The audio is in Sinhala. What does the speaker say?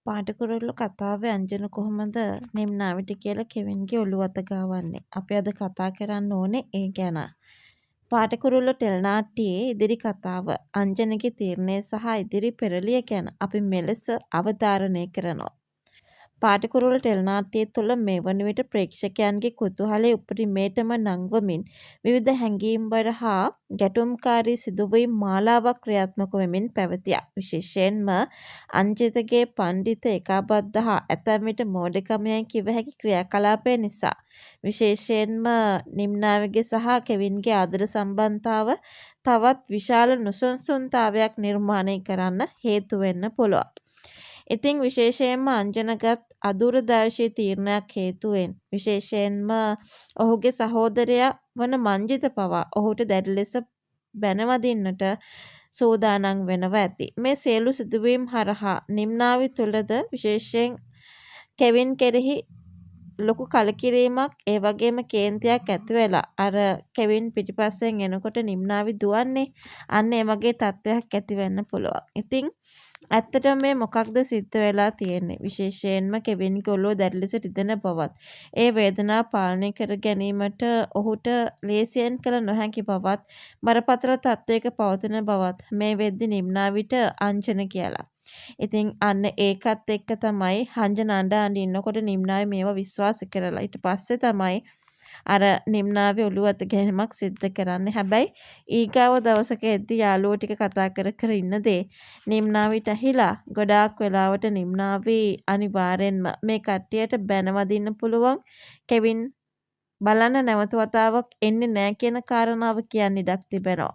පාටකුරුල්ලෝ කතාවේ අංජන කොහොමද නිම්නාවිට කියලා කෙවින්ගේ ඔළුව අත ගාවන්නේ. අපි අද කතා කරන්න ඕනේ ඒ ගැන. පාටකුරුල්ලෝ ටෙලිනාට්‍යයේ ඉදිරි කතාව අංජනගේ තීරණය සහ ඉදිරි පෙරළිය ගැන අපි මෙලෙස අවධාරණය කරනවා. පාටකුරුල්ලෝ ටෙලිනාට්‍යය තුළ මේ වන විට ප්‍රේක්ෂකයන්ගේ කුතුහලය උපරිමයටම නංවමින් විවිධ හැඟීම්බර හා ගැටුම්කාරී සිදුවීම් මාලාවක් ක්‍රියාත්මක වෙමින් පැවතියා. විශේෂයෙන්ම අංජිතගේ පණ්ඩිත ඒකාබද්ධ හා ඇතැම් විට මෝඩකම යැයි කිව හැකි ක්‍රියාකලාපය නිසා. විශේෂයෙන්ම නිම්නාවගේ සහ කෙවින්ගේ ආදර සම්බන්ධතාව තවත් විශාල නුසුන්සුන්තාවයක් නිර්මාණය කරන්න හේතු වෙන්න පුළුවන්. ඉතින් විශේෂයෙන්ම අංජනගත් අදූරදර්ශී තීරණයක් හේතුවෙන් විශේෂයෙන්ම ඔහුගේ සහෝදරයා වන මංජිත පවා ඔහුට දැඩි ලෙස බැනවදින්නට සූදානම් වෙනවා ඇති. මේ සියලු සිදුවීම් හරහා නිම්නාවි තුළද විශේෂයෙන් කෙවින් කෙරෙහි ලොකු කලකිරීමක් ඒ වගේම කේන්තියක් ඇති වෙලා අර කෙවින් පිටිපස්සෙන් එනකොට නිම්නාවි දුවන්නේ අන්න ඒ වගේ තත්ත්වයක් ඇති වෙන්න පුළුවන්. ඉතින් ඇත්තටම මේ මොකක්ද සිද්ධ වෙලා තියෙන්නේ? විශේෂයෙන්ම කෙවින්ගේ ඔළුව දැඩි ලෙස රිදෙන බවත් ඒ වේදනාව පාලනය කර ගැනීමට ඔහුට ලේසියෙන් කළ නොහැකි බවත් බරපතල තත්ත්වයක පවතින බවත් මේ වෙද්දි නිම්නාවිට අංජන කියලා. ඉතින් අන්න ඒකත් එක්ක තමයි අංජන අඬ ඉන්නකොට නිම්නාවේ මේවා විශ්වාස කරලා ඊට පස්සේ තමයි අර නිම්නාවේ ඔළුව අත ගැනීමක් සිද්ධ කරන්නේ. හැබැයි ඊගාව දවසක එද්දි යාළුවෝ ටික කතා කර කර ඉන්න දේ නිම්නාවිට ඇහිලා ගොඩාක් වෙලාවට නිම්නාවි අනිවාර්යෙන්ම මේ කට්ටියට බැනවදින්න පුළුවන් කෙවින් බලන්න නැවත වතාවක් එන්නේ නැහැ කියන කාරණාව කියන්න ඉඩක් තිබෙනවා.